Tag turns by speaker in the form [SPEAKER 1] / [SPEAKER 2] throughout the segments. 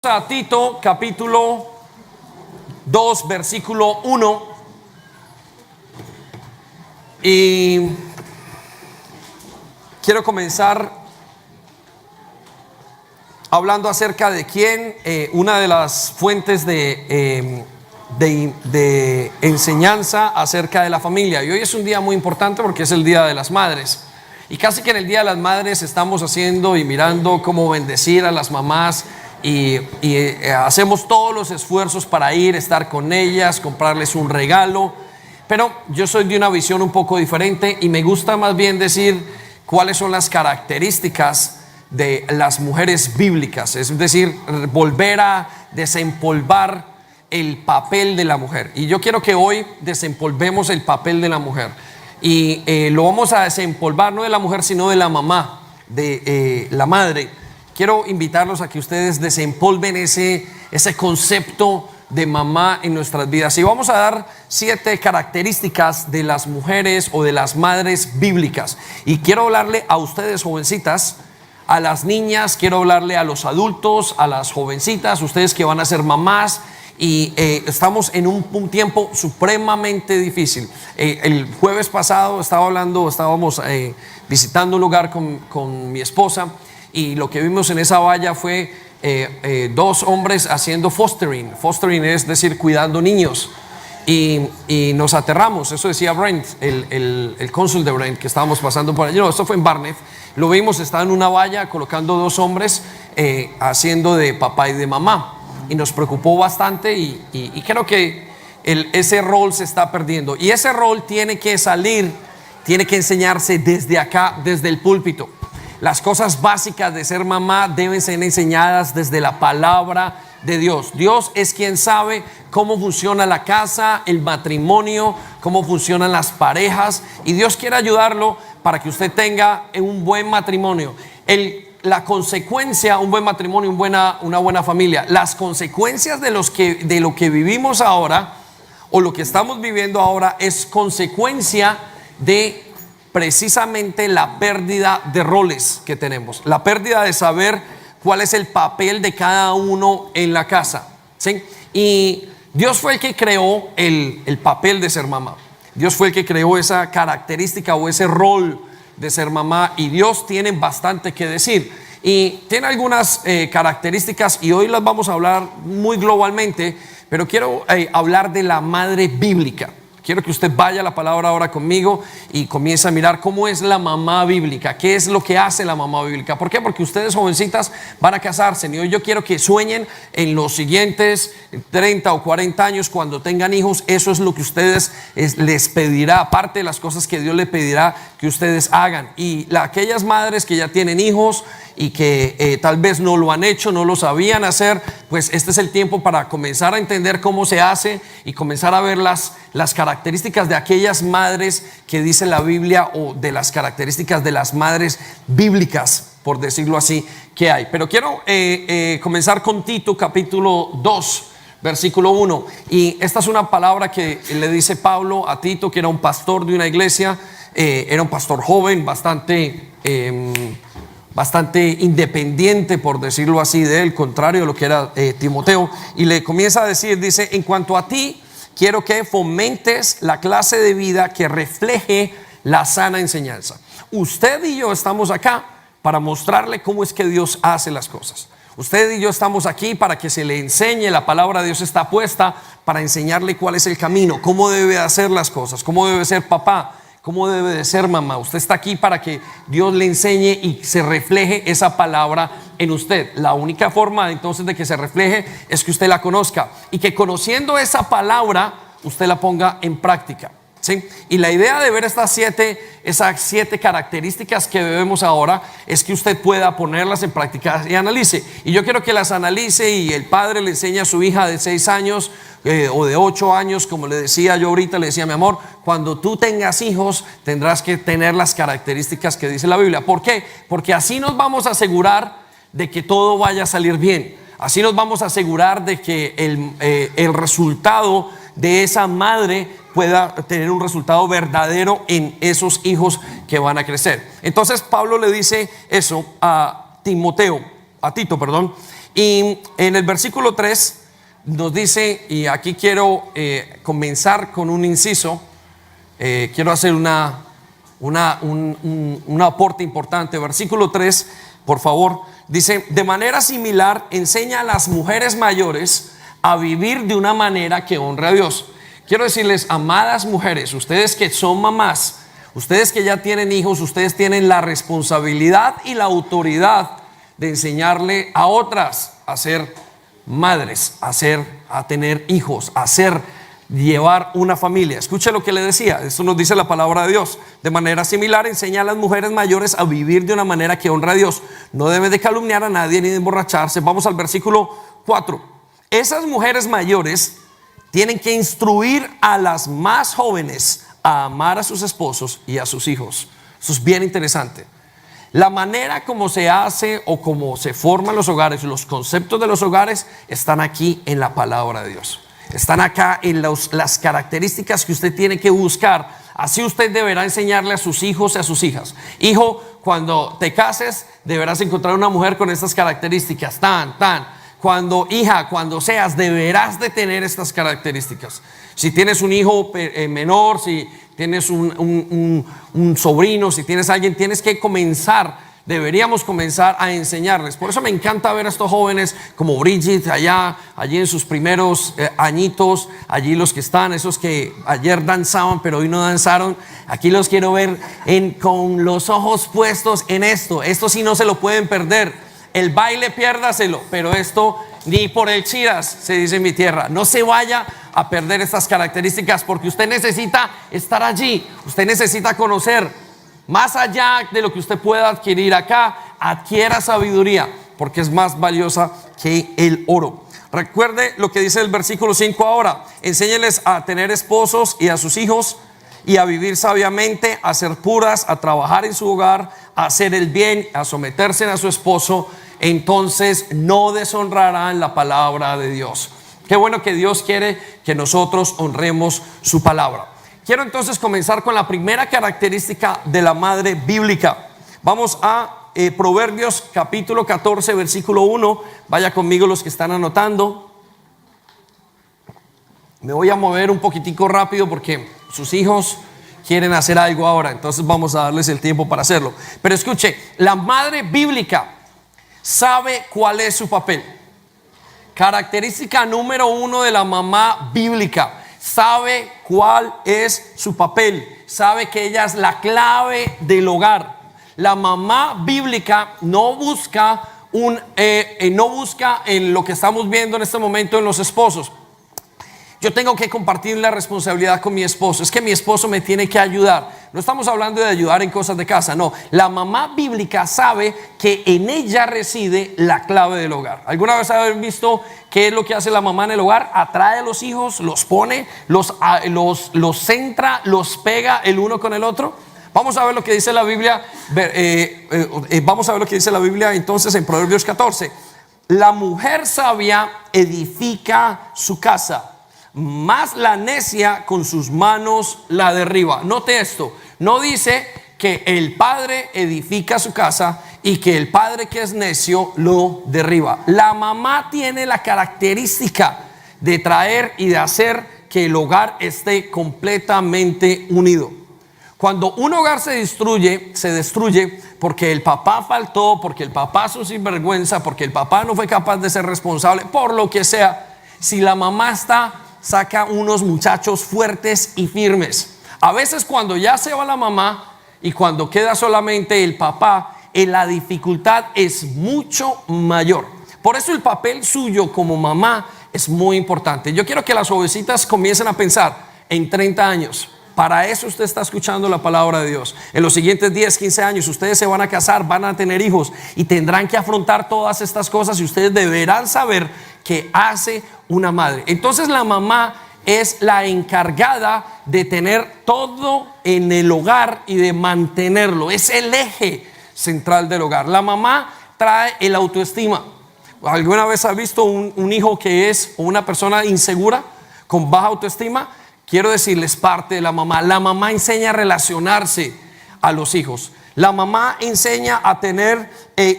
[SPEAKER 1] A Tito capítulo 2 versículo 1, y quiero comenzar hablando acerca de quién, una de las fuentes de enseñanza acerca de la familia. Y hoy es un día muy importante porque es el Día de las Madres, y casi que en el Día de las Madres estamos haciendo y mirando cómo bendecir a las mamás. Y hacemos todos los esfuerzos para ir, estar con ellas, comprarles un regalo. Pero yo soy de una visión un poco diferente y me gusta más bien decir cuáles son las características de las mujeres bíblicas. Es decir, volver a desempolvar el papel de la mujer. Y yo quiero que hoy desempolvemos el papel de la mujer. Y lo vamos a desempolvar no de la mujer, sino de la mamá, de la madre. Quiero invitarlos a que ustedes desempolven ese concepto de mamá en nuestras vidas. Y vamos a dar 7 características de las mujeres o de las madres bíblicas. Y quiero hablarle a ustedes, jovencitas, a las niñas, quiero hablarle a los adultos, a las jovencitas, ustedes que van a ser mamás. Y estamos en un tiempo supremamente difícil. El jueves pasado estábamos visitando un lugar con mi esposa. Y lo que vimos en esa valla fue 2 hombres haciendo fostering. Fostering es decir, cuidando niños. Y nos aterramos. Eso decía Brent, el cónsul de Brent, que estábamos pasando por allí. No, esto fue en Barnet. Lo vimos, estaba en una valla colocando 2 hombres haciendo de papá y de mamá. Y nos preocupó bastante y creo que ese rol se está perdiendo. Y ese rol tiene que salir, tiene que enseñarse desde acá, desde el púlpito. Las cosas básicas de ser mamá deben ser enseñadas desde la palabra de Dios. Dios es quien sabe cómo funciona la casa, el matrimonio, cómo funcionan las parejas, y Dios quiere ayudarlo para que usted tenga un buen matrimonio. La consecuencia, un buen matrimonio, una buena familia. Las consecuencias de lo que vivimos ahora o lo que estamos viviendo ahora es consecuencia de precisamente la pérdida de roles que tenemos, la pérdida de saber cuál es el papel de cada uno en la casa, ¿sí? Y Dios fue el que creó el papel de ser mamá. Dios fue el que creó esa característica o ese rol de ser mamá, y Dios tiene bastante que decir y tiene algunas características, y hoy las vamos a hablar muy globalmente, pero quiero hablar de la madre bíblica. Quiero que usted vaya a la palabra ahora conmigo y comience a mirar cómo es la mamá bíblica, qué es lo que hace la mamá bíblica. ¿Por qué? Porque ustedes, jovencitas, van a casarse, y hoy yo quiero que sueñen en los siguientes 30 o 40 años cuando tengan hijos. Eso es lo que ustedes les pedirá, aparte de las cosas que Dios les pedirá que ustedes hagan. Y aquellas madres que ya tienen hijos y que tal vez no lo han hecho, no lo sabían hacer, pues este es el tiempo para comenzar a entender cómo se hace y comenzar a ver las características de aquellas madres que dice la Biblia, o de las características de las madres bíblicas, por decirlo así, que hay. Pero quiero comenzar con Tito capítulo 2 versículo 1, y esta es una palabra que le dice Pablo a Tito, que era un pastor de una iglesia. Era un pastor joven, bastante independiente, por decirlo así, de él, contrario a lo que era Timoteo. Y le comienza a decir, dice: en cuanto a ti, quiero que fomentes la clase de vida que refleje la sana enseñanza. Usted y yo estamos acá para mostrarle cómo es que Dios hace las cosas. Usted y yo estamos aquí para que se le enseñe. La palabra de Dios está puesta para enseñarle cuál es el camino, cómo debe hacer las cosas, cómo debe ser papá, cómo debe de ser mamá. Usted está aquí para que Dios le enseñe y se refleje esa palabra en usted. La única forma entonces de que se refleje es que usted la conozca, y que conociendo esa palabra usted la ponga en práctica, ¿sí? Y la idea de ver esas 7 características que vemos ahora es que usted pueda ponerlas en práctica y analice. Y yo quiero que las analice, y el padre le enseña a su hija de 6 años o de 8 años, como le decía yo ahorita, le decía: mi amor, cuando tú tengas hijos tendrás que tener las características que dice la Biblia. ¿Por qué? Porque así nos vamos a asegurar de que todo vaya a salir bien. Así nos vamos a asegurar de que el resultado de esa madre pueda tener un resultado verdadero en esos hijos que van a crecer. Entonces Pablo le dice eso a Tito, Y en el versículo 3 nos dice, y aquí quiero comenzar con un inciso, quiero hacer un aporte importante. Versículo 3, por favor, dice: de manera similar enseña a las mujeres mayores a vivir de una manera que honre a Dios. Quiero decirles, amadas mujeres, ustedes que son mamás, ustedes que ya tienen hijos, ustedes tienen la responsabilidad y la autoridad de enseñarle a otras a ser madres, a tener hijos, llevar una familia. Escuche lo que le decía, esto nos dice la palabra de Dios. De manera similar enseña a las mujeres mayores a vivir de una manera que honra a Dios. No debe de calumniar a nadie ni de emborracharse. Vamos al versículo 4. Esas mujeres mayores tienen que instruir a las más jóvenes a amar a sus esposos y a sus hijos. Eso es bien interesante. La manera como se hace o como se forman los hogares, los conceptos de los hogares están aquí en la palabra de Dios. Están acá en las características que usted tiene que buscar. Así usted deberá enseñarle a sus hijos y a sus hijas. Hijo, cuando te cases deberás encontrar una mujer con estas características. Cuando seas, deberás de tener estas características. Si tienes un hijo menor, si tienes un sobrino, si tienes alguien, deberíamos comenzar a enseñarles. Por eso me encanta ver a estos jóvenes como Bridget allí en sus primeros añitos, allí los que están, esos que ayer danzaban pero hoy no danzaron. Aquí los quiero ver con los ojos puestos en esto. Esto sí no se lo pueden perder. El baile piérdaselo, pero esto ni por el chiras, se dice en mi tierra. No se vaya a perder estas características, porque usted necesita estar allí, usted necesita conocer. Más allá de lo que usted pueda adquirir acá, adquiera sabiduría, porque es más valiosa que el oro. Recuerde lo que dice el versículo 5 ahora: enséñeles a tener esposos y a sus hijos, y a vivir sabiamente, a ser puras, a trabajar en su hogar, a hacer el bien, a someterse a su esposo. Entonces no deshonrarán la palabra de Dios. Qué bueno que Dios quiere que nosotros honremos su palabra. Quiero entonces comenzar con la primera característica de la madre bíblica. Vamos a Proverbios capítulo 14 versículo 1. Vaya conmigo los que están anotando. Me voy a mover un poquitico rápido porque sus hijos quieren hacer algo ahora, entonces vamos a darles el tiempo para hacerlo. Pero escuche, la madre bíblica sabe cuál es su papel. Característica número 1 de la mamá bíblica: sabe cuál es su papel, sabe que ella es la clave del hogar. La mamá bíblica no busca en lo que estamos viendo en este momento en los esposos. Yo tengo que compartir la responsabilidad con mi esposo. Es que mi esposo me tiene que ayudar. No estamos hablando de ayudar en cosas de casa, no. La mamá bíblica sabe que en ella reside la clave del hogar. ¿Alguna vez habéis visto qué es lo que hace la mamá en el hogar? Atrae a los hijos, los pone, los centra, los pega el uno con el otro. Vamos a ver lo que dice la Biblia. Vamos a ver lo que dice la Biblia entonces en Proverbios 14. La mujer sabia edifica su casa, mas la necia con sus manos la derriba. Note esto, no dice que el padre edifica su casa y que el padre que es necio lo derriba. La mamá tiene la característica de traer y de hacer que el hogar esté completamente unido. Cuando un hogar se destruye porque el papá faltó, porque el papá es un sinvergüenza, porque el papá no fue capaz de ser responsable, por lo que sea. Si la mamá saca unos muchachos fuertes y firmes. A veces cuando ya se va la mamá y cuando queda solamente el papá, la dificultad es mucho mayor. Por eso el papel suyo como mamá es muy importante. Yo quiero que las jovencitas comiencen a pensar en 30 años. Para eso usted está escuchando la palabra de Dios. En los siguientes 10, 15 años ustedes se van a casar, van a tener hijos y tendrán que afrontar todas estas cosas, y ustedes deberán saber qué hace una madre. Entonces la mamá es la encargada de tener todo en el hogar y de mantenerlo. Es el eje central del hogar. La mamá trae el autoestima. ¿Alguna vez has visto un hijo que es una persona insegura, con baja autoestima? Quiero decirles, parte de la mamá. La mamá enseña a relacionarse a los hijos. La mamá enseña a tener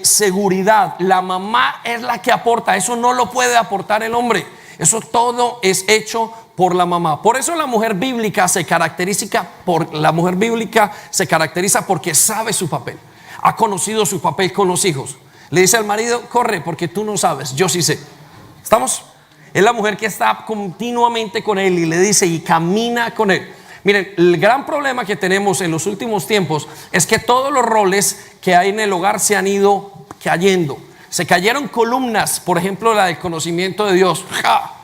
[SPEAKER 1] seguridad. La mamá es la que aporta. Eso no lo puede aportar el hombre. Eso todo es hecho por la mamá. Por eso la mujer bíblica se caracteriza porque sabe su papel. Ha conocido su papel con los hijos. Le dice al marido: corre porque tú no sabes, yo sí sé. ¿Estamos? Es la mujer que está continuamente con él y le dice y camina con él. Miren, el gran problema que tenemos en los últimos tiempos es que todos los roles que hay en el hogar se han ido cayendo. Se cayeron columnas, por ejemplo la del conocimiento de Dios, ¡ja!,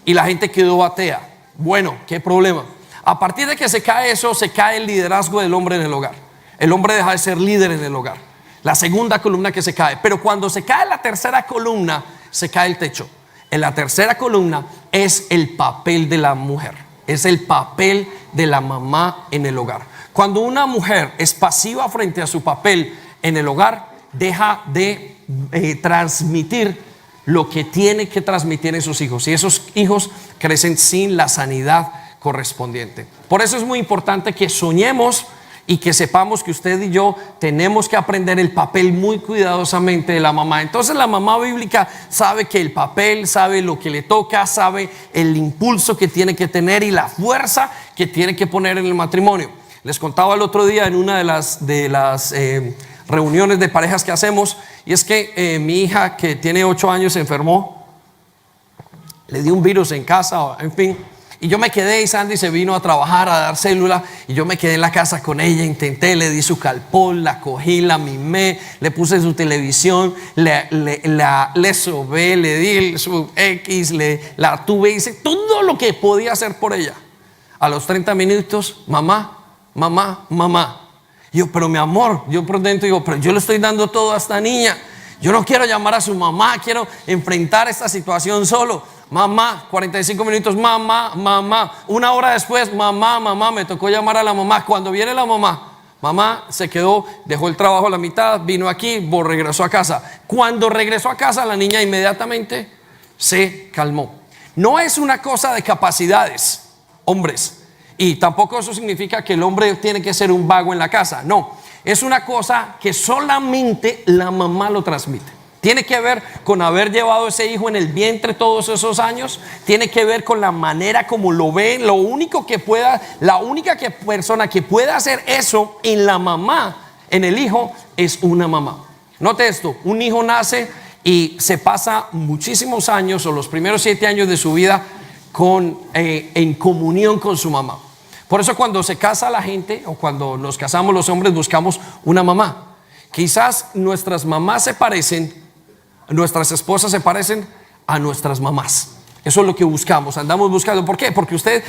[SPEAKER 1] y la gente quedó atea. Bueno, ¿qué problema? A partir de que se cae eso, se cae el liderazgo del hombre en el hogar. El hombre deja de ser líder en el hogar. La segunda columna que se cae. Pero cuando se cae la tercera columna, se cae el techo. En la tercera columna es el papel de la mujer. Es el papel de la mamá en el hogar. Cuando una mujer es pasiva frente a su papel en el hogar, deja de transmitir lo que tiene que transmitir en sus hijos, y esos hijos crecen sin la sanidad correspondiente. Por eso es muy importante que soñemos y que sepamos que usted y yo tenemos que aprender el papel muy cuidadosamente de la mamá. Entonces la mamá bíblica sabe que el papel, sabe lo que le toca, sabe el impulso que tiene que tener y la fuerza que tiene que poner en el matrimonio. Les contaba el otro día en una de las reuniones de parejas que hacemos, y es que mi hija, que tiene 8 años, se enfermó, le dio un virus en casa, en fin. Y yo me quedé, y Sandy se vino a trabajar, a dar célula, y yo me quedé en la casa con ella. Intenté, le di su calpol, la cogí, la mimé, le puse su televisión, le sobé, le di su X, la tuve, hice todo lo que podía hacer por ella. A los 30 minutos, mamá, mamá, mamá. Y yo, pero mi amor, yo por dentro digo, pero yo le estoy dando todo a esta niña. Yo no quiero llamar a su mamá, quiero enfrentar esta situación solo. Mamá, 45 minutos, mamá, mamá. 1 hora después, mamá, mamá. Me tocó llamar a la mamá. Cuando viene la mamá se quedó, dejó el trabajo a la mitad, vino aquí, regresó a casa. Cuando regresó a casa, la niña inmediatamente se calmó. No es una cosa de capacidades, hombres. Y tampoco eso significa que el hombre tiene que ser un vago en la casa. No, es una cosa que solamente la mamá lo transmite. Tiene que ver con haber llevado ese hijo en el vientre todos esos años. Tiene que ver con la manera como lo ven. La única persona que pueda hacer eso en la mamá, en el hijo, es una mamá. Note esto: un hijo nace y se pasa muchísimos años, o los primeros 7 años de su vida, en comunión con su mamá. Por eso cuando se casa la gente, o cuando nos casamos los hombres, buscamos una mamá. Quizás nuestras mamás se parecen, nuestras esposas se parecen a nuestras mamás. Eso es lo que buscamos, andamos buscando. ¿Por qué? Porque usted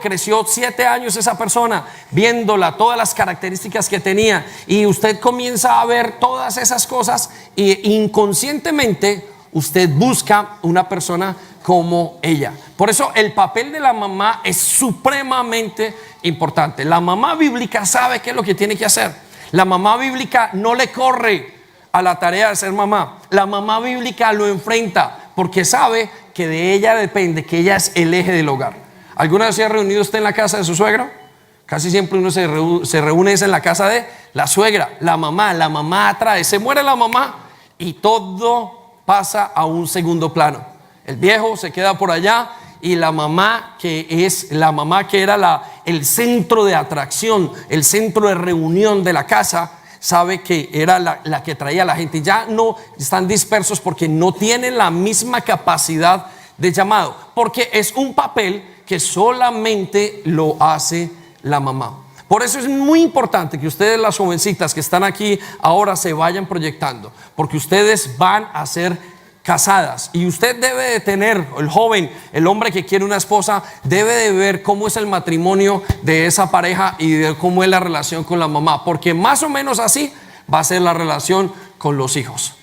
[SPEAKER 1] creció 7 años esa persona, viéndola, todas las características que tenía, y usted comienza a ver todas esas cosas, e inconscientemente usted busca una persona como ella. Por eso el papel de la mamá es supremamente importante. La mamá bíblica sabe qué es lo que tiene que hacer. La mamá bíblica no le corre a la tarea de ser mamá. La mamá bíblica lo enfrenta porque sabe que de ella depende, que ella es el eje del hogar. ¿Alguna vez se ha reunido usted en la casa de su suegro? Casi siempre uno se reúne en la casa de la suegra. La mamá atrae. Se muere la mamá y todo pasa a un segundo plano. El viejo se queda por allá, y la mamá, que era el centro de atracción, el centro de reunión de la casa, sabe que era la que traía a la gente. Ya no están dispersos porque no tienen la misma capacidad de llamado, porque es un papel que solamente lo hace la mamá. Por eso es muy importante que ustedes, las jovencitas que están aquí ahora, se vayan proyectando, porque ustedes van a ser casadas, y usted debe de tener, el joven, el hombre que quiere una esposa, debe de ver cómo es el matrimonio de esa pareja y de cómo es la relación con la mamá, porque más o menos así va a ser la relación con los hijos.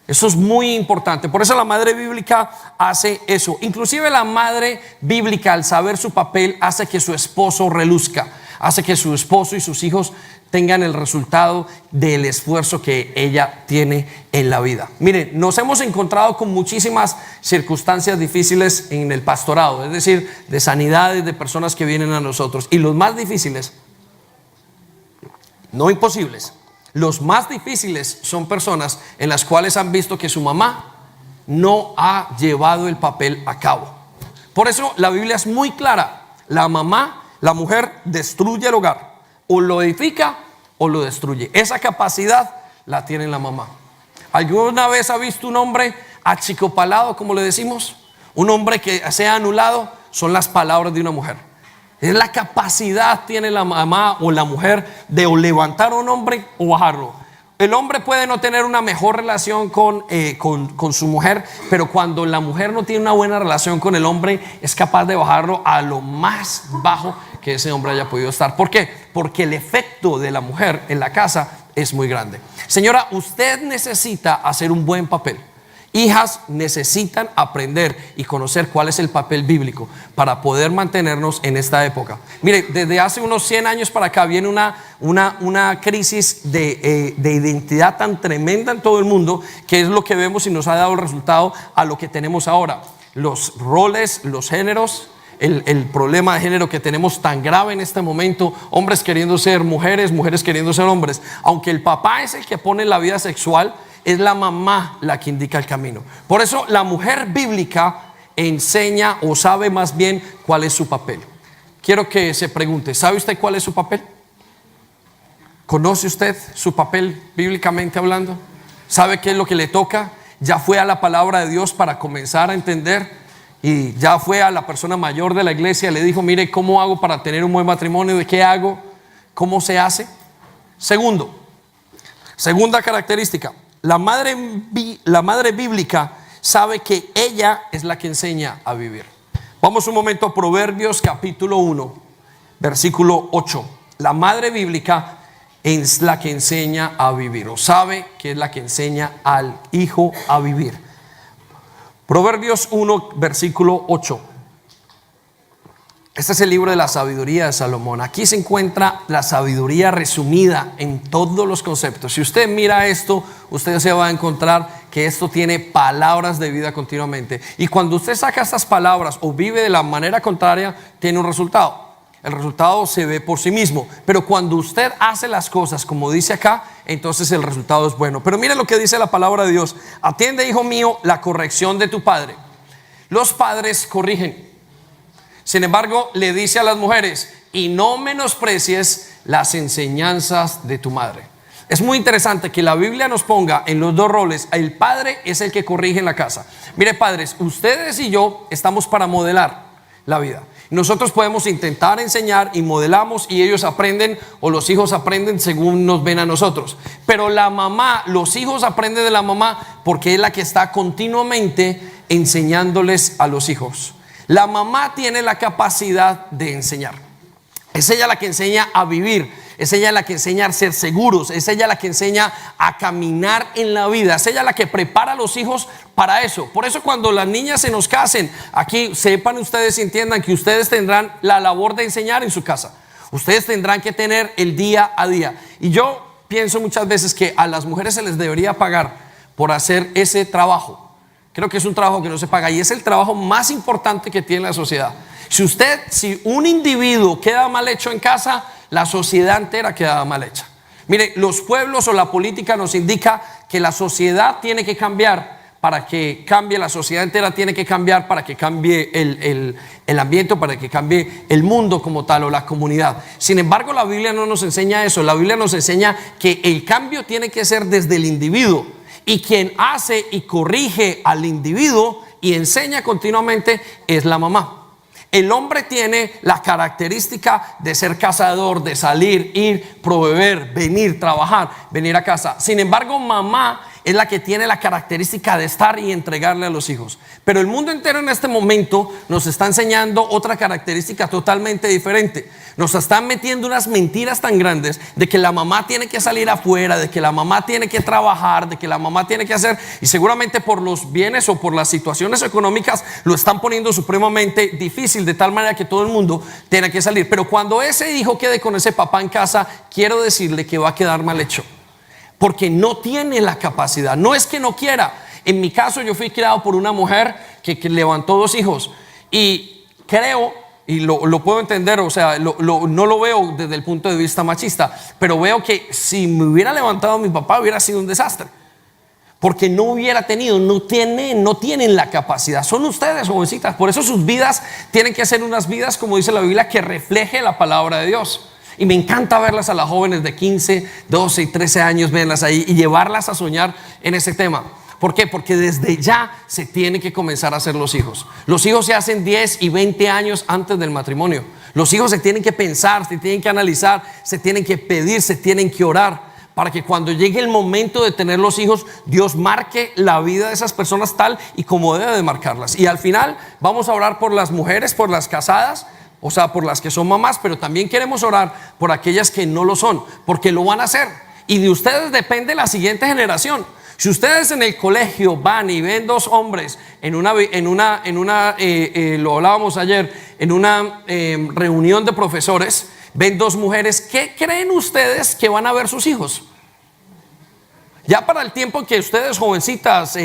[SPEAKER 1] Eso es muy importante. Por eso la madre bíblica hace eso. Inclusive la madre bíblica, al saber su papel, hace que su esposo reluzca, hace que su esposo y sus hijos tengan el resultado del esfuerzo que ella tiene en la vida. Miren, nos hemos encontrado con muchísimas circunstancias difíciles en el pastorado, es decir, de sanidades de personas que vienen a nosotros, y los más difíciles, no imposibles, Los más difíciles son personas en las cuales han visto que su mamá no ha llevado el papel a cabo. Por eso la Biblia es muy clara. La mamá, la mujer, destruye el hogar. O lo edifica o lo destruye. Esa capacidad la tiene la mamá. ¿Alguna vez ha visto un hombre achicopalado, como le decimos? Un hombre que se ha anulado. Son las palabras de una mujer. Es la capacidad tiene la mamá o la mujer de o levantar a un hombre o bajarlo. El hombre puede no tener una mejor relación con su mujer, pero cuando la mujer no tiene una buena relación con el hombre, es capaz de bajarlo a lo más bajo que ese hombre haya podido estar. ¿Por qué? Porque el efecto de la mujer en la casa es muy grande. Señora, usted necesita hacer un buen papel. Hijas necesitan aprender y conocer cuál es el papel bíblico para poder mantenernos en esta época. Mire, desde hace unos 100 años para acá viene una crisis de identidad tan tremenda en todo el mundo, que es lo que vemos y nos ha dado el resultado a lo que tenemos ahora. Los roles, los géneros, el problema de género que tenemos tan grave en este momento, hombres queriendo ser mujeres, mujeres queriendo ser hombres. Aunque el papá es el que pone la vida sexual, es la mamá la que indica el camino. Por eso la mujer bíblica enseña o sabe más bien cuál es su papel. Quiero que se pregunte, ¿sabe usted cuál es su papel? ¿Conoce usted su papel bíblicamente hablando? ¿Sabe qué es lo que le toca? ¿Ya fue a la palabra de Dios para comenzar a entender? Y ya fue a la persona mayor de la iglesia y le dijo, mire, ¿cómo hago para tener un buen matrimonio? ¿De qué hago? ¿Cómo se hace? Segunda característica. La madre bíblica sabe que ella es la que enseña a vivir. Vamos un momento a Proverbios capítulo 1, versículo 8. La madre bíblica es la que enseña a vivir, o sabe que es la que enseña al hijo a vivir. Proverbios 1, versículo 8. Este es el libro de la sabiduría de Salomón. Aquí se encuentra la sabiduría resumida en todos los conceptos. Si usted mira esto, usted se va a encontrar que esto tiene palabras de vida continuamente. Y cuando usted saca estas palabras o vive de la manera contraria, tiene un resultado. El resultado se ve por sí mismo. Pero cuando usted hace las cosas como dice acá, entonces el resultado es bueno. Pero mire lo que dice la palabra de Dios. Atiende, hijo mío, la corrección de tu padre. Los padres corrigen. Sin embargo, le dice a las mujeres, y no menosprecies las enseñanzas de tu madre. Es muy interesante que la Biblia nos ponga en los dos roles. El padre es el que corrige en la casa. Mire, padres, ustedes y yo estamos para modelar la vida. Nosotros podemos intentar enseñar y modelamos y ellos aprenden, o los hijos aprenden según nos ven a nosotros. Pero la mamá, los hijos aprenden de la mamá porque es la que está continuamente enseñándoles a los hijos. La mamá tiene la capacidad de enseñar. Es ella la que enseña a vivir. Es ella la que enseña a ser seguros. Es ella la que enseña a caminar en la vida. Es ella la que prepara a los hijos para eso. Por eso cuando las niñas se nos casen, aquí sepan ustedes y entiendan que ustedes tendrán la labor de enseñar en su casa. Ustedes tendrán que tener el día a día. Y yo pienso muchas veces que a las mujeres se les debería pagar por hacer ese trabajo. Creo que es un trabajo que no se paga y es el trabajo más importante que tiene la sociedad. Si un individuo queda mal hecho en casa, la sociedad entera queda mal hecha. Mire, los pueblos o la política nos indica que la sociedad tiene que cambiar para que cambie, la sociedad entera tiene que cambiar para que cambie el ambiente, para que cambie el mundo como tal o la comunidad. Sin embargo, la Biblia no nos enseña eso. La Biblia nos enseña que el cambio tiene que ser desde el individuo. Y quien hace y corrige al individuo y enseña continuamente es la mamá. El hombre tiene la característica de ser cazador, de salir, ir, proveer, venir, trabajar, venir a casa. Sin embargo, mamá es la que tiene la característica de estar y entregarle a los hijos. Pero el mundo entero en este momento nos está enseñando otra característica totalmente diferente. Nos están metiendo unas mentiras tan grandes de que la mamá tiene que salir afuera, de que la mamá tiene que trabajar, de que la mamá tiene que hacer, y seguramente por los bienes o por las situaciones económicas lo están poniendo supremamente difícil, de tal manera que todo el mundo tiene que salir. Pero cuando ese hijo quede con ese papá en casa, quiero decirle que va a quedar mal hecho. Porque no tiene la capacidad. No es que no quiera. En mi caso yo fui criado por una mujer que levantó 2 hijos. Y creo y lo puedo entender, o sea, no lo veo desde el punto de vista machista, pero veo que si me hubiera levantado mi papá hubiera sido un desastre. Porque no hubiera tenido, no tienen la capacidad. Son ustedes, jovencitas. Por eso sus vidas tienen que ser unas vidas, como dice la Biblia, que refleje la palabra de Dios. Y me encanta verlas a las jóvenes de 15, 12 y 13 años, verlas ahí y llevarlas a soñar en ese tema. ¿Por qué? Porque desde ya se tiene que comenzar a hacer los hijos. Los hijos se hacen 10 y 20 años antes del matrimonio. Los hijos se tienen que pensar, se tienen que analizar, se tienen que pedir, se tienen que orar, para que cuando llegue el momento de tener los hijos, Dios marque la vida de esas personas tal y como debe de marcarlas. Y al final vamos a orar por las mujeres, por las casadas, o sea, por las que son mamás, pero también queremos orar por aquellas que no lo son, porque lo van a hacer. Y de ustedes depende la siguiente generación. Si ustedes en el colegio van y ven dos hombres lo hablábamos ayer, en una reunión de profesores, ven dos mujeres, ¿qué creen ustedes que van a ver sus hijos? Ya para el tiempo que ustedes jovencitas,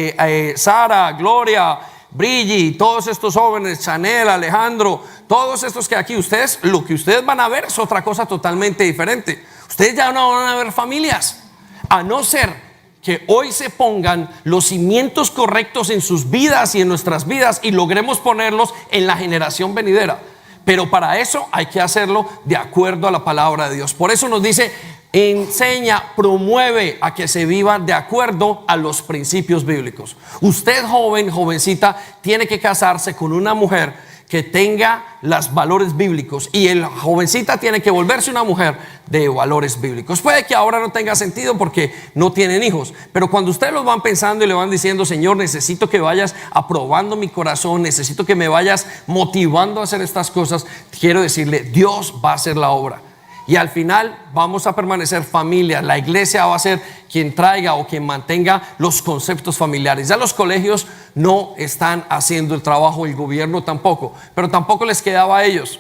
[SPEAKER 1] Sara, Gloria, Brigi, todos estos jóvenes, Chanel, Alejandro, todos estos que aquí, lo que ustedes van a ver es otra cosa totalmente diferente. Ustedes ya no van a ver familias, a no ser que hoy se pongan los cimientos correctos en sus vidas y en nuestras vidas y logremos ponerlos en la generación venidera. Pero para eso hay que hacerlo de acuerdo a la palabra de Dios. Por eso nos dice, enseña, promueve a que se viva de acuerdo a los principios bíblicos. Usted, joven, jovencita, tiene que casarse con una mujer que tenga los valores bíblicos, y el jovencita tiene que volverse una mujer de valores bíblicos. Puede que ahora no tenga sentido porque no tienen hijos, pero cuando ustedes los van pensando y le van diciendo, Señor, necesito que vayas aprobando mi corazón, necesito que me vayas motivando a hacer estas cosas, quiero decirle, Dios va a hacer la obra. Y al final vamos a permanecer familia. La iglesia va a ser quien traiga o quien mantenga los conceptos familiares. Ya los colegios no están haciendo el trabajo, el gobierno tampoco, pero tampoco les quedaba a ellos.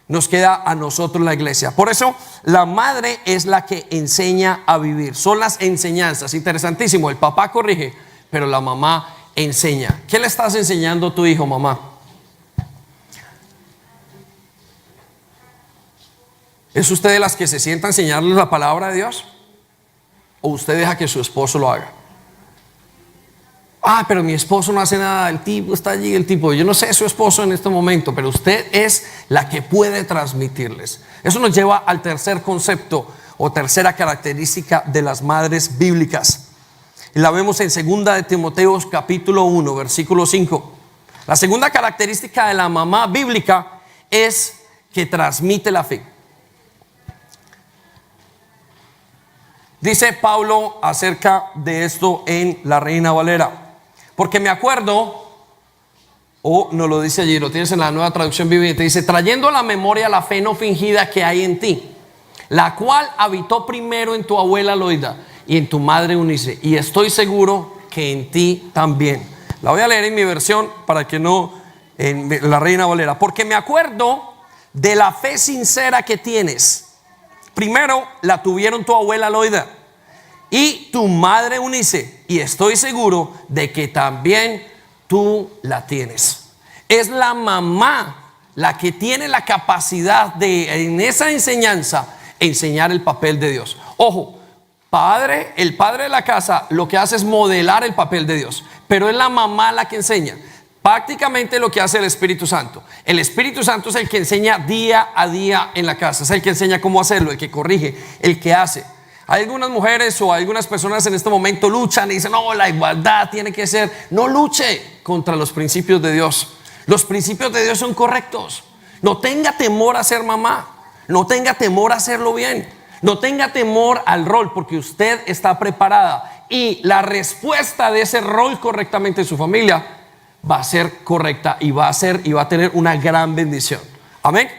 [SPEAKER 1] Nos queda a nosotros la iglesia. Por eso la madre es la que enseña a vivir. Son las enseñanzas. Interesantísimo. El papá corrige, pero la mamá enseña. ¿Qué le estás enseñando a tu hijo, mamá? ¿Es usted de las que se sienta a enseñarles la palabra de Dios? ¿O usted deja que su esposo lo haga? Pero mi esposo no hace nada, el tipo está allí, yo no sé su esposo en este momento, pero usted es la que puede transmitirles. Eso nos lleva al tercer concepto o tercera característica de las madres bíblicas. Y la vemos en 2 de Timoteo capítulo 1, versículo 5. La segunda característica de la mamá bíblica es que transmite la fe. Dice Pablo acerca de esto en la Reina Valera. Porque me acuerdo, o nos lo dice allí, lo tienes en la Nueva Traducción Viviente, dice, trayendo a la memoria la fe no fingida que hay en ti, la cual habitó primero en tu abuela Loida y en tu madre Eunice, y estoy seguro que en ti también. La voy a leer en mi versión para que no, en la Reina Valera. Porque me acuerdo de la fe sincera que tienes. Primero la tuvieron tu abuela Loida y tu madre Eunice, y estoy seguro de que también tú la tienes. Es la mamá la que tiene la capacidad de, en esa enseñanza, enseñar el papel de Dios. Ojo, el padre de la casa lo que hace es modelar el papel de Dios, pero es la mamá la que enseña. Prácticamente lo que hace el Espíritu Santo. El Espíritu Santo es el que enseña día a día en la casa, es el que enseña cómo hacerlo, el que corrige, el que hace. Hay algunas mujeres o algunas personas en este momento luchan y dicen, no, la igualdad tiene que ser. No luche contra los principios de Dios. Los principios de Dios son correctos. No tenga temor a ser mamá, no tenga temor a hacerlo bien, no tenga temor al rol, porque usted está preparada y la respuesta de ese rol correctamente en su familia va a ser correcta y va a tener una gran bendición. Amén.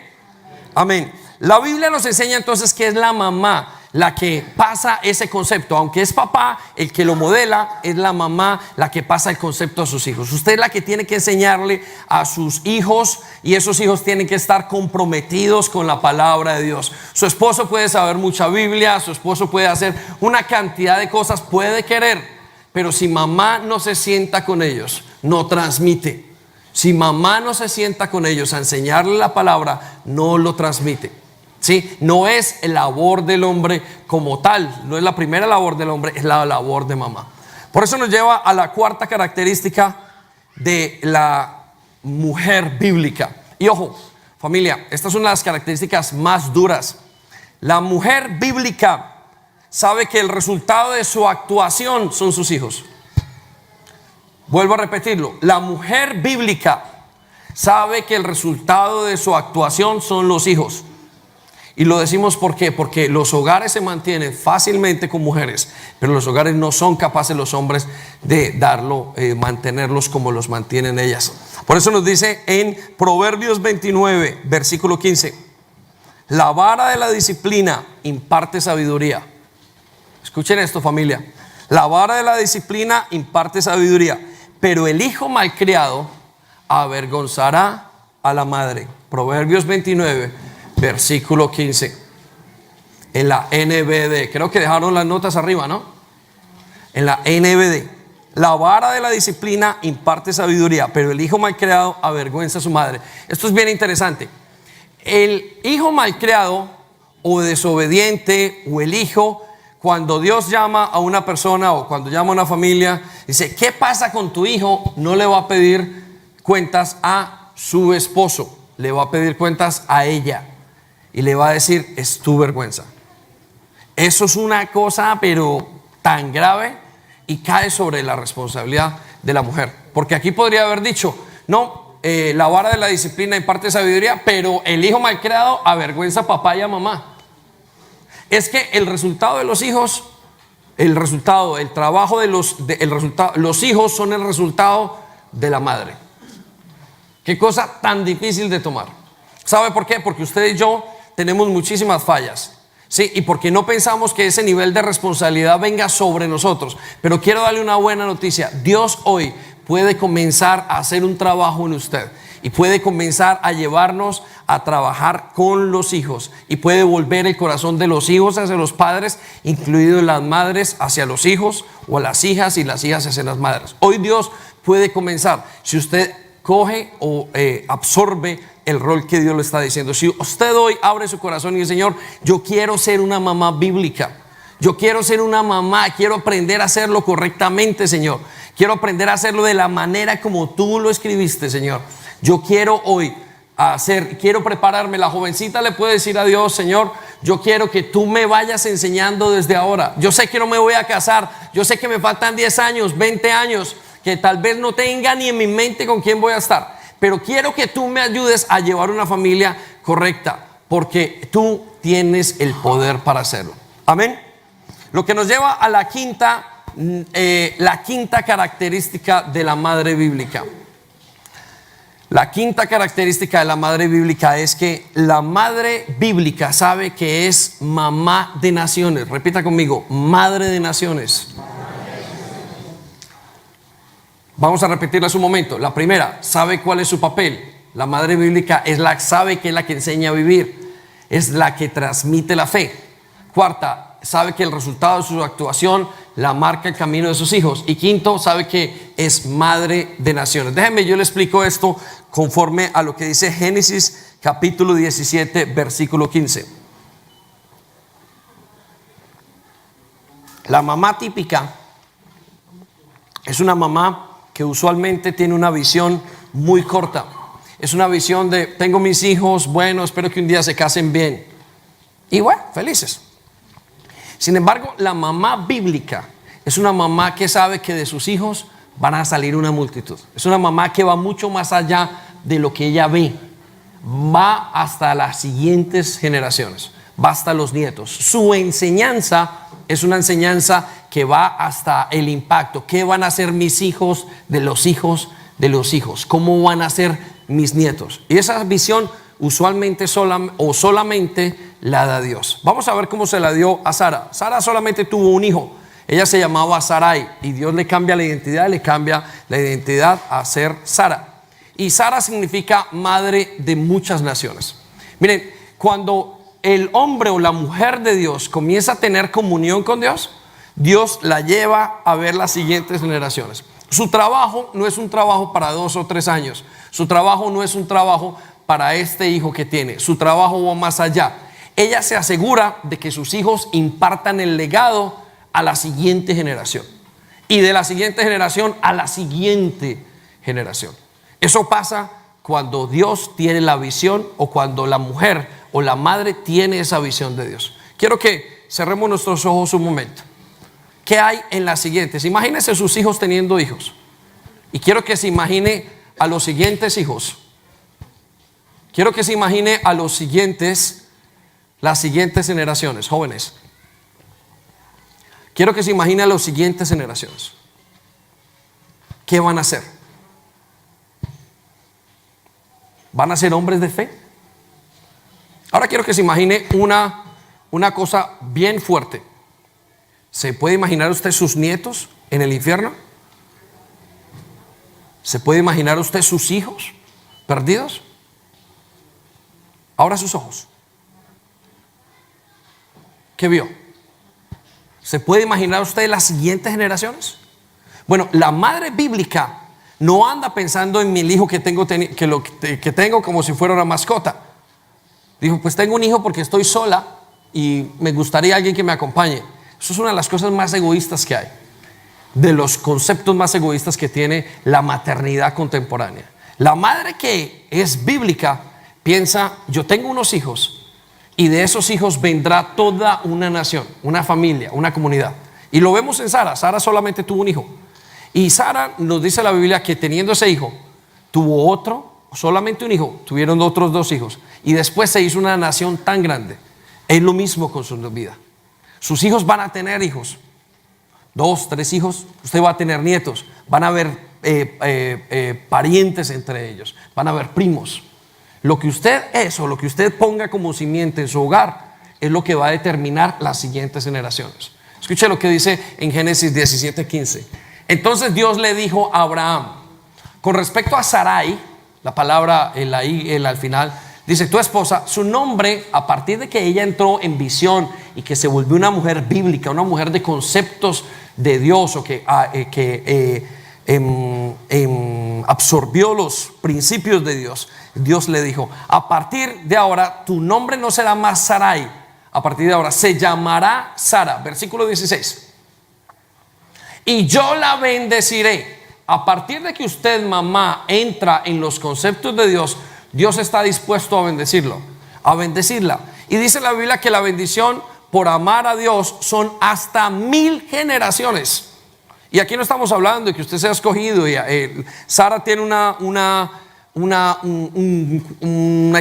[SPEAKER 1] Amén. La Biblia nos enseña entonces que es la mamá la que pasa ese concepto. Aunque es papá el que lo modela, es la mamá la que pasa el concepto a sus hijos. Usted es la que tiene que enseñarle a sus hijos, y esos hijos tienen que estar comprometidos con la palabra de Dios. Su esposo puede saber mucha Biblia, su esposo puede hacer una cantidad de cosas, puede querer, pero si mamá no se sienta con ellos, no transmite. Si mamá no se sienta con ellos a enseñarle la palabra, no lo transmite. ¿Sí? No es la labor del hombre como tal, no es la primera labor del hombre, es la labor de mamá. Por eso nos lleva a la cuarta característica de la mujer bíblica. Y ojo, familia, esta es una de las características más duras. La mujer bíblica sabe que el resultado de su actuación son sus hijos. Vuelvo a repetirlo, la mujer bíblica sabe que el resultado de su actuación son los hijos. Y lo decimos ¿por qué? Porque los hogares se mantienen fácilmente con mujeres, pero los hogares no son capaces los hombres de mantenerlos como los mantienen ellas. Por eso nos dice en Proverbios 29, versículo 15: la vara de la disciplina imparte sabiduría. Escuchen esto, familia. La vara de la disciplina imparte sabiduría, pero el hijo malcriado avergonzará a la madre. Proverbios 29, versículo 15. En la NBD. Creo que dejaron las notas arriba, ¿no? En la NBD. La vara de la disciplina imparte sabiduría, pero el hijo malcriado avergüenza a su madre. Esto es bien interesante. El hijo malcriado o desobediente, o el hijo, cuando Dios llama a una persona o cuando llama a una familia, dice: ¿qué pasa con tu hijo? No le va a pedir cuentas a su esposo, le va a pedir cuentas a ella. Y le va a decir: es tu vergüenza. Eso es una cosa pero tan grave, y cae sobre la responsabilidad de la mujer. Porque aquí podría haber dicho: no, la vara de la disciplina imparte sabiduría, pero el hijo malcriado avergüenza a papá y a mamá. Es que el resultado de los hijos, el trabajo de los hijos son el resultado de la madre. Qué cosa tan difícil de tomar. ¿Sabe por qué? Porque usted y yo tenemos muchísimas fallas, ¿sí? Y porque no pensamos que ese nivel de responsabilidad venga sobre nosotros. Pero quiero darle una buena noticia. Dios hoy puede comenzar a hacer un trabajo en usted, y puede comenzar a llevarnos a trabajar con los hijos, y puede volver el corazón de los hijos hacia los padres, incluidos las madres hacia los hijos, o las hijas y las hijas hacia las madres. Hoy Dios puede comenzar, si usted coge o absorbe el rol que Dios le está diciendo. Si usted hoy abre su corazón y dice: Señor, yo quiero ser una mamá bíblica, yo quiero ser una mamá, quiero aprender a hacerlo correctamente, Señor, quiero aprender a hacerlo de la manera como tú lo escribiste, Señor. Yo quiero hoy quiero prepararme. La jovencita le puede decir a Dios: Señor, yo quiero que tú me vayas enseñando desde ahora. Yo sé que no me voy a casar, yo sé que me faltan 10 años, 20 años, que tal vez no tenga ni en mi mente con quién voy a estar, pero quiero que tú me ayudes a llevar una familia correcta, porque tú tienes el poder para hacerlo. Amén. Lo que nos lleva a la quinta característica de la madre bíblica. La quinta característica de la madre bíblica es que la madre bíblica sabe que es mamá de naciones. Repita conmigo: madre de naciones. Vamos a repetirla un momento. La primera, sabe cuál es su papel. La madre bíblica sabe que es la que enseña a vivir, es la que transmite la fe. Cuarta, sabe que el resultado de su actuación la marca el camino de sus hijos. Y quinto, sabe que es madre de naciones. Déjenme, yo le explico esto conforme a lo que dice Génesis capítulo 17, versículo 15. La mamá típica es una mamá que usualmente tiene una visión muy corta. Es una visión de: tengo mis hijos, bueno, espero que un día se casen bien, y bueno, felices. Sin embargo, la mamá bíblica es una mamá que sabe que de sus hijos van a salir una multitud. Es una mamá que va mucho más allá de lo que ella ve. Va hasta las siguientes generaciones, va hasta los nietos. Su enseñanza es una enseñanza que va hasta el impacto. ¿Qué van a hacer mis hijos de los hijos de los hijos? ¿Cómo van a ser mis nietos? Y esa visión usualmente solamente la da Dios. Vamos a ver cómo se la dio a Sara. Sara solamente tuvo un hijo. Ella se llamaba Sarai, y Dios le cambia la identidad a ser Sara. Y Sara significa madre de muchas naciones. Miren, cuando el hombre o la mujer de Dios comienza a tener comunión con Dios, Dios la lleva a ver las siguientes generaciones. Su trabajo no es un trabajo para 2 o 3 años. Su trabajo no es un trabajo para este hijo que tiene. Su trabajo va más allá. Ella se asegura de que sus hijos impartan el legado a la siguiente generación. Y de la siguiente generación a la siguiente generación. Eso pasa cuando Dios tiene la visión, o cuando la mujer o la madre tiene esa visión de Dios. Quiero que cerremos nuestros ojos un momento. ¿Qué hay en las siguientes? Imagínense sus hijos teniendo hijos. Y quiero que se imagine a los siguientes hijos. Quiero que se imagine a las siguientes generaciones, jóvenes. Quiero que se imagine a las siguientes generaciones. ¿Qué van a hacer? ¿Van a ser hombres de fe? Ahora quiero que se imagine una cosa bien fuerte. ¿Se puede imaginar usted sus nietos en el infierno? ¿Se puede imaginar usted sus hijos perdidos? Ahora sus ojos. ¿Qué vio? ¿Se puede imaginar usted las siguientes generaciones? Bueno, la madre bíblica no anda pensando en mi hijo que tengo como si fuera una mascota. Dijo, pues tengo un hijo porque estoy sola y me gustaría alguien que me acompañe. Eso es una de las cosas más egoístas que hay, de los conceptos más egoístas que tiene la maternidad contemporánea. La madre que es bíblica piensa, yo tengo unos hijos y de esos hijos vendrá toda una nación, una familia, una comunidad. Y lo vemos en Sara. Sara solamente tuvo un hijo. Y Sara, nos dice la Biblia, que teniendo ese hijo, tuvo otro, solamente un hijo, tuvieron otros 2 hijos. Y después se hizo una nación tan grande. Es lo mismo con su vida. Sus hijos van a tener hijos, 2, 3 hijos. Usted va a tener nietos. Van a haber parientes entre ellos. Van a haber primos. Lo que usted es, o lo que usted ponga como simiente en su hogar, es lo que va a determinar las siguientes generaciones. Escuche lo que dice en Génesis 17:15. Entonces Dios le dijo a Abraham, con respecto a Sarai, la palabra el al final, dice, tu esposa, su nombre, a partir de que ella entró en visión y que se volvió una mujer bíblica, una mujer de conceptos de Dios, o que absorbió los principios de Dios, Dios le dijo, a partir de ahora tu nombre no será más Sarai, a partir de ahora se llamará Sara. Versículo 16. Y yo la bendeciré. A partir de que usted, mamá, entra en los conceptos de Dios, Dios está dispuesto a bendecirla. Y dice la Biblia que la bendición por amar a Dios son hasta 1000 generaciones. Y aquí no estamos hablando de que usted sea escogido. Sara tiene una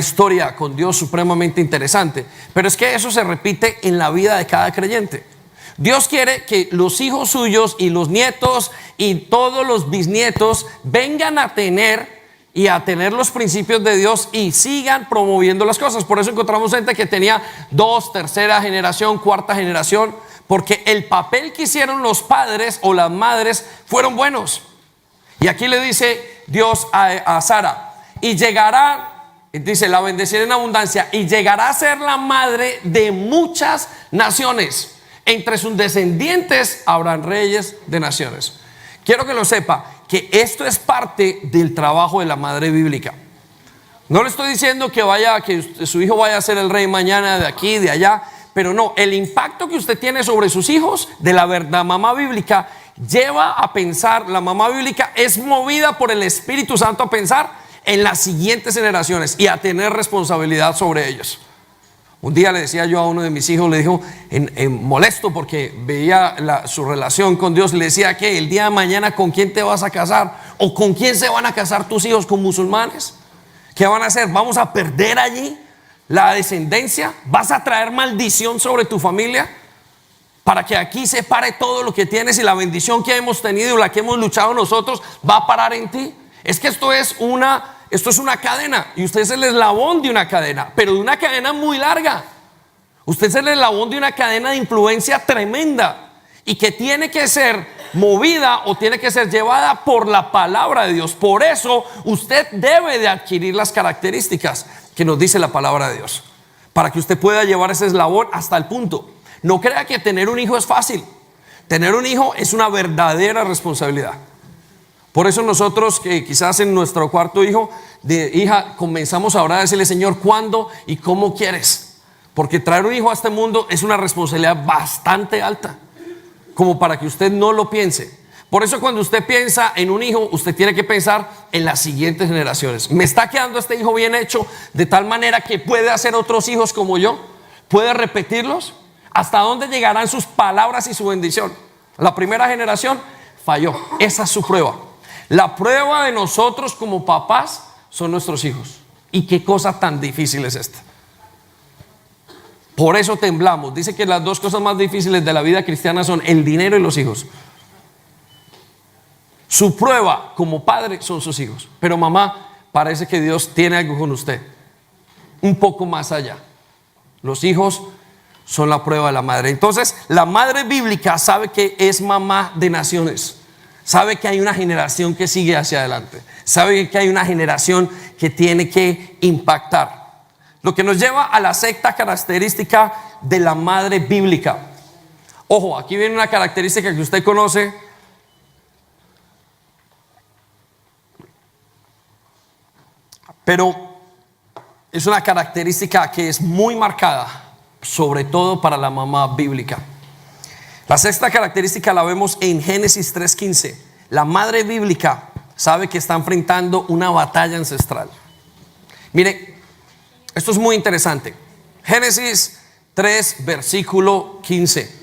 [SPEAKER 1] historia con Dios supremamente interesante, pero es que eso se repite en la vida de cada creyente. Dios quiere que los hijos suyos y los nietos y todos los bisnietos vengan a tener los principios de Dios y sigan promoviendo las cosas. Por eso encontramos gente que tenía 2, tercera generación, cuarta generación, porque el papel que hicieron los padres o las madres fueron buenos. Y aquí le dice Dios a Sara, y llegará, dice, la bendeciré en abundancia, y llegará a ser la madre de muchas naciones. Entre sus descendientes habrán reyes de naciones. Quiero que lo sepa, que esto es parte del trabajo de la madre bíblica. No le estoy diciendo que su hijo vaya a ser el rey mañana, de aquí, de allá, pero no, el impacto que usted tiene sobre sus hijos, de la verdad, mamá bíblica, lleva a pensar, la mamá bíblica es movida por el Espíritu Santo a pensar en las siguientes generaciones y a tener responsabilidad sobre ellos. Un día le decía yo a uno de mis hijos, le dijo, molesto porque veía su relación con Dios, le decía que el día de mañana, ¿con quién te vas a casar? ¿O con quién se van a casar tus hijos? ¿Con musulmanes? ¿Qué van a hacer? ¿Vamos a perder allí la descendencia? ¿Vas a traer maldición sobre tu familia? Para que aquí se pare todo lo que tienes, y la bendición que hemos tenido y la que hemos luchado nosotros va a parar en ti. Es que esto es una cadena, y usted es el eslabón de una cadena, pero de una cadena muy larga. Usted es el eslabón de una cadena de influencia tremenda, y que tiene que ser movida o tiene que ser llevada por la palabra de Dios. Por eso usted debe de adquirir las características que nos dice la palabra de Dios, para que usted pueda llevar ese eslabón hasta el punto. No crea que tener un hijo es fácil. Tener un hijo es una verdadera responsabilidad. Por eso nosotros, que quizás en nuestro cuarto hija, comenzamos ahora a decirle: Señor, ¿cuándo y cómo quieres? Porque traer un hijo a este mundo es una responsabilidad bastante alta, como para que usted no lo piense. Por eso cuando usted piensa en un hijo, usted tiene que pensar en las siguientes generaciones. ¿Me está quedando este hijo bien hecho de tal manera que puede hacer otros hijos como yo? ¿Puede repetirlos? ¿Hasta dónde llegarán sus palabras y su bendición? La primera generación falló. Esa es su prueba. La prueba de nosotros como papás son nuestros hijos. ¿Y qué cosa tan difícil es esta? Por eso temblamos. Dice que las dos cosas más difíciles de la vida cristiana son el dinero y los hijos. Su prueba como padre son sus hijos. Pero mamá, parece que Dios tiene algo con usted, un poco más allá. Los hijos son la prueba de la madre. Entonces, la madre bíblica sabe que es mamá de naciones. Sabe que hay una generación que sigue hacia adelante. Sabe que hay una generación que tiene que impactar. Lo que nos lleva a la sexta característica de la madre bíblica. Ojo, aquí viene una característica que usted conoce. Pero es una característica que es muy marcada, sobre todo para la mamá bíblica. La sexta característica la vemos en Génesis 3:15. La madre bíblica sabe que está enfrentando una batalla ancestral. Mire, esto es muy interesante. Génesis 3, versículo 15.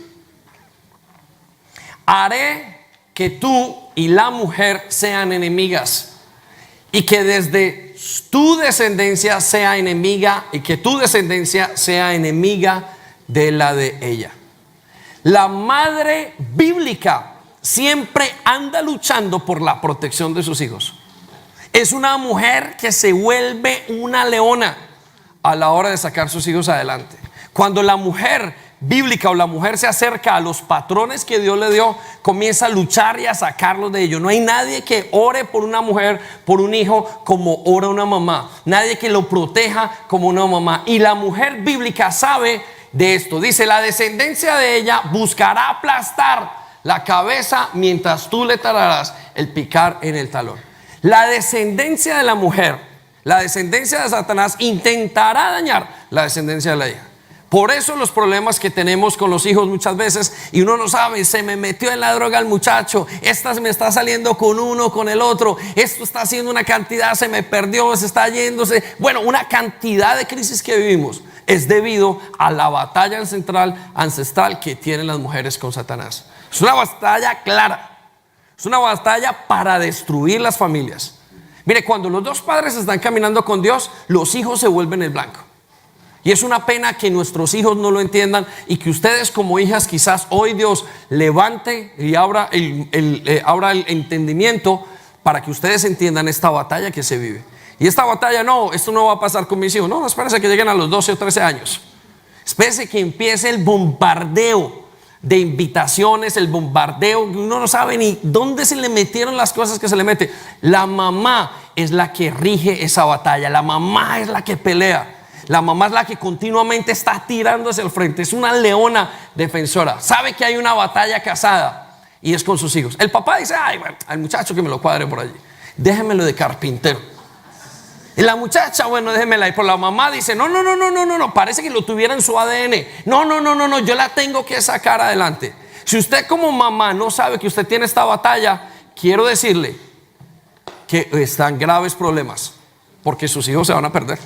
[SPEAKER 1] Haré que tú y la mujer sean enemigas, y que desde tu descendencia sea enemiga, y que tu descendencia sea enemiga de la de ella. La madre bíblica siempre anda luchando por la protección de sus hijos. Es una mujer que se vuelve una leona a la hora de sacar sus hijos adelante. Cuando la mujer bíblica o la mujer se acerca a los patrones que Dios le dio, comienza a luchar y a sacarlos de ellos. No hay nadie que ore por una mujer, por un hijo, como ora una mamá. Nadie que lo proteja como una mamá. Y la mujer bíblica sabe de esto. Dice: la descendencia de ella buscará aplastar la cabeza, mientras tú le talarás el picar en el talón. La descendencia de la mujer, la descendencia de Satanás, intentará dañar la descendencia de la hija. Por eso los problemas que tenemos con los hijos muchas veces, y uno no sabe: se me metió en la droga el muchacho, esta me está saliendo con uno, con el otro, esto está haciendo una cantidad, se me perdió, se está yéndose. Bueno, una cantidad de crisis que vivimos es debido a la batalla ancestral que tienen las mujeres con Satanás. Es una batalla clara, es una batalla para destruir las familias. Mire, cuando los dos padres están caminando con Dios, los hijos se vuelven el blanco. Y es una pena que nuestros hijos no lo entiendan, y que ustedes como hijas quizás hoy Dios levante y abra el entendimiento para que ustedes entiendan esta batalla que se vive. Y esta batalla, no, esto no va a pasar con mis hijos. No, espérense que lleguen a los 12 o 13 años. Espérense que empiece el bombardeo de invitaciones, el bombardeo. Uno no sabe ni dónde se le metieron las cosas que se le mete. La mamá es la que rige esa batalla. La mamá es la que pelea. La mamá es la que continuamente está tirando hacia el frente. Es una leona defensora. Sabe que hay una batalla casada y es con sus hijos. El papá dice: ay, bueno, al muchacho que me lo cuadre por allí, déjemelo de carpintero. Y la muchacha, bueno, déjemela ahí. Por la mamá dice: no, parece que lo tuviera en su ADN. No, yo la tengo que sacar adelante. Si usted como mamá no sabe que usted tiene esta batalla, quiero decirle que están graves problemas, porque sus hijos se van a perder.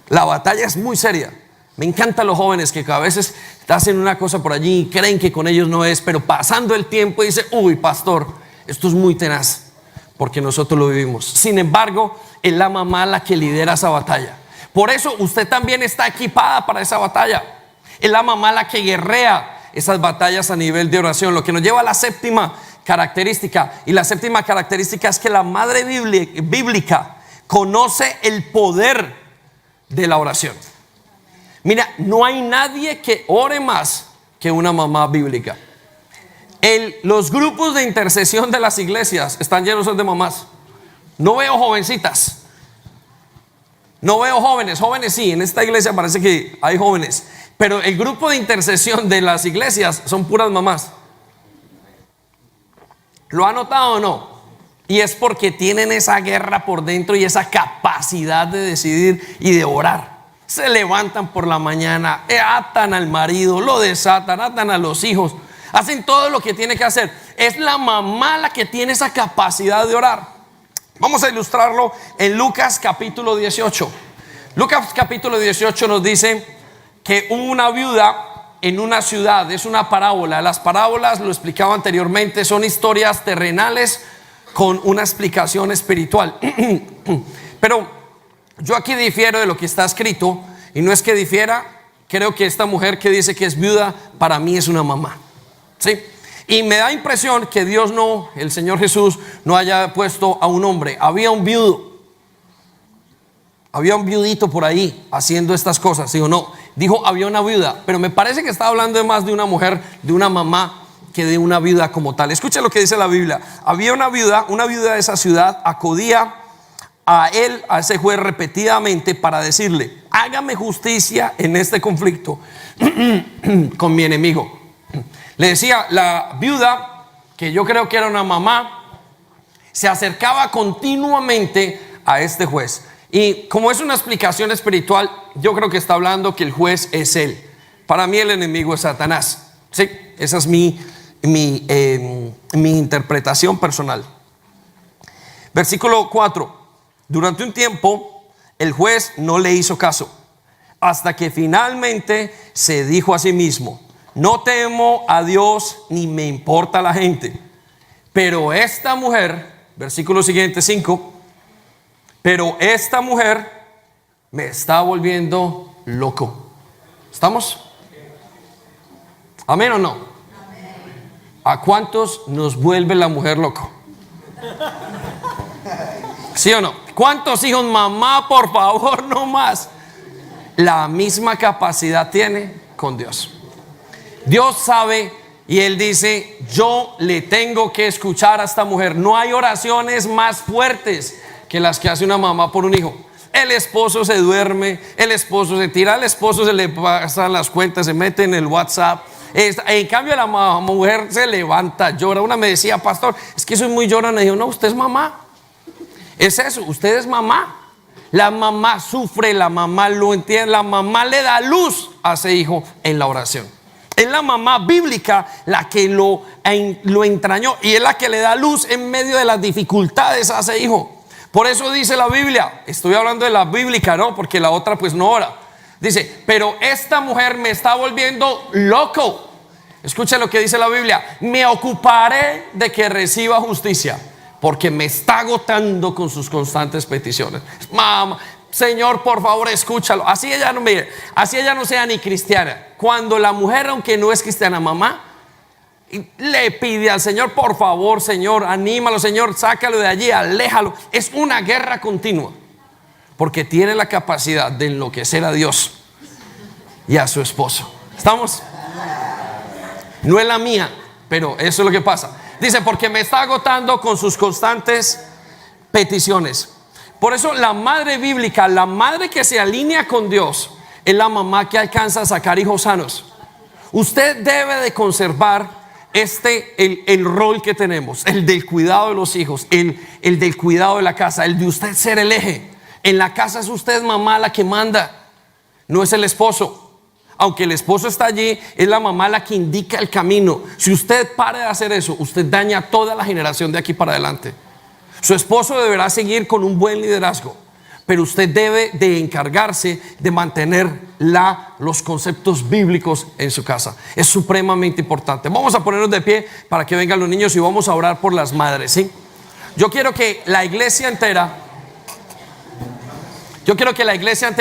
[SPEAKER 1] La batalla es muy seria. Me encantan los jóvenes que a veces hacen una cosa por allí y creen que con ellos no es, pero pasando el tiempo dice: uy, pastor, esto es muy tenaz, porque nosotros lo vivimos. Sin embargo, es la mamá la que lidera esa batalla. Por eso usted también está equipada para esa batalla. Es la mamá la que guerrea esas batallas a nivel de oración. Lo que nos lleva a la séptima característica. Y la séptima característica es que la madre bíblica conoce el poder de la oración. Mira, no hay nadie que ore más que una mamá bíblica. Los grupos de intercesión de las iglesias están llenos de mamás. No veo jovencitas, no veo jóvenes. Jóvenes sí, en esta iglesia parece que hay jóvenes, pero el grupo de intercesión de las iglesias son puras mamás. ¿Lo ha notado o no? Y es porque tienen esa guerra por dentro y esa capacidad de decidir y de orar. Se levantan por la mañana, atan al marido, lo desatan, atan a los hijos, hacen todo lo que tiene que hacer. Es la mamá la que tiene esa capacidad de orar. Vamos a ilustrarlo en Lucas capítulo 18. Lucas capítulo 18 nos dice que hubo una viuda en una ciudad. Es una parábola. Las parábolas, lo explicaba anteriormente, son historias terrenales con una explicación espiritual. Pero yo aquí difiero de lo que está escrito, y no es que difiera, creo que esta mujer que dice que es viuda, para mí es una mamá, ¿sí? Y me da impresión que Dios no, el Señor Jesús, no haya puesto a un hombre. Había un viudo, había un viudito por ahí haciendo estas cosas, ¿sí o no? Dijo, había una viuda, pero me parece que estaba hablando de más de una mujer, de una mamá, que de una viuda como tal. Escucha lo que dice la Biblia. Había una viuda de esa ciudad, acudía a él, a ese juez, repetidamente para decirle: hágame justicia en este conflicto con mi enemigo. Le decía, la viuda, que yo creo que era una mamá, se acercaba continuamente a este juez. Y como es una explicación espiritual, yo creo que está hablando que el juez es él. Para mí el enemigo es Satanás, ¿sí? Esa es mi interpretación personal. Versículo 4. Durante un tiempo el juez no le hizo caso, hasta que finalmente se dijo a sí mismo: no temo a Dios ni me importa la gente. Pero esta mujer, versículo siguiente 5, pero esta mujer me está volviendo loco. ¿Estamos? ¿Amén o no? ¿A cuántos nos vuelve la mujer loco? ¿Sí o no? ¿Cuántos hijos? Mamá, por favor, no más. La misma capacidad tiene con Dios. Dios sabe y Él dice: yo le tengo que escuchar a esta mujer. No hay oraciones más fuertes que las que hace una mamá por un hijo. El esposo se duerme, el esposo se tira, al esposo se le pasan las cuentas, se mete en el WhatsApp. En cambio la mujer se levanta, llora. Una me decía: pastor, es que soy muy llorona. Y yo: no, usted es mamá. Es eso, usted es mamá. La mamá sufre, la mamá lo entiende, la mamá le da luz a ese hijo en la oración. Es la mamá bíblica la que lo entrañó, y es la que le da luz en medio de las dificultades a ese hijo. Por eso dice la Biblia, estoy hablando de la bíblica, ¿no? Porque la otra pues no ora. Dice: pero esta mujer me está volviendo loco. Escucha lo que dice la Biblia: me ocuparé de que reciba justicia, porque me está agotando con sus constantes peticiones. Mamá, Señor, por favor, escúchalo. Así ella no sea ni cristiana. Cuando la mujer, aunque no es cristiana, mamá, le pide al Señor: por favor, Señor, anímalo, Señor, sácalo de allí, aléjalo. Es una guerra continua, porque tiene la capacidad de enloquecer a Dios y a su esposo. ¿Estamos? No es la mía, pero eso es lo que pasa. Dice: porque me está agotando con sus constantes peticiones. Por eso la madre bíblica, la madre que se alinea con Dios, es la mamá que alcanza a sacar hijos sanos. Usted debe de conservar el rol que tenemos, el del cuidado de los hijos, el del cuidado de la casa, el de usted ser el eje. En la casa es usted, mamá, la que manda, no es el esposo. Aunque el esposo está allí, es la mamá la que indica el camino. Si usted para de hacer eso, usted daña a toda la generación de aquí para adelante. Su esposo deberá seguir con un buen liderazgo, pero usted debe de encargarse de mantener los conceptos bíblicos en su casa. Es supremamente importante. Vamos a ponernos de pie para que vengan los niños y vamos a orar por las madres, ¿sí? Yo quiero que la iglesia entera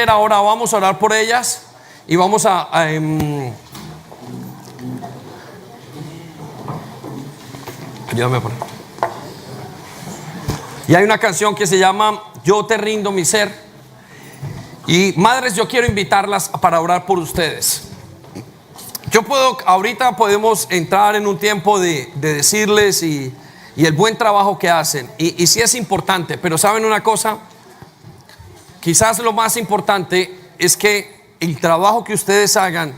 [SPEAKER 1] ahora vamos a orar por ellas. Y vamos ayúdame a poner. Y hay una canción que se llama Yo te rindo mi ser. Y madres, yo quiero invitarlas para orar por ustedes. Ahorita podemos entrar en un tiempo de decirles y el buen trabajo que hacen. Y sí es importante, pero ¿saben una cosa? Quizás lo más importante es que el trabajo que ustedes hagan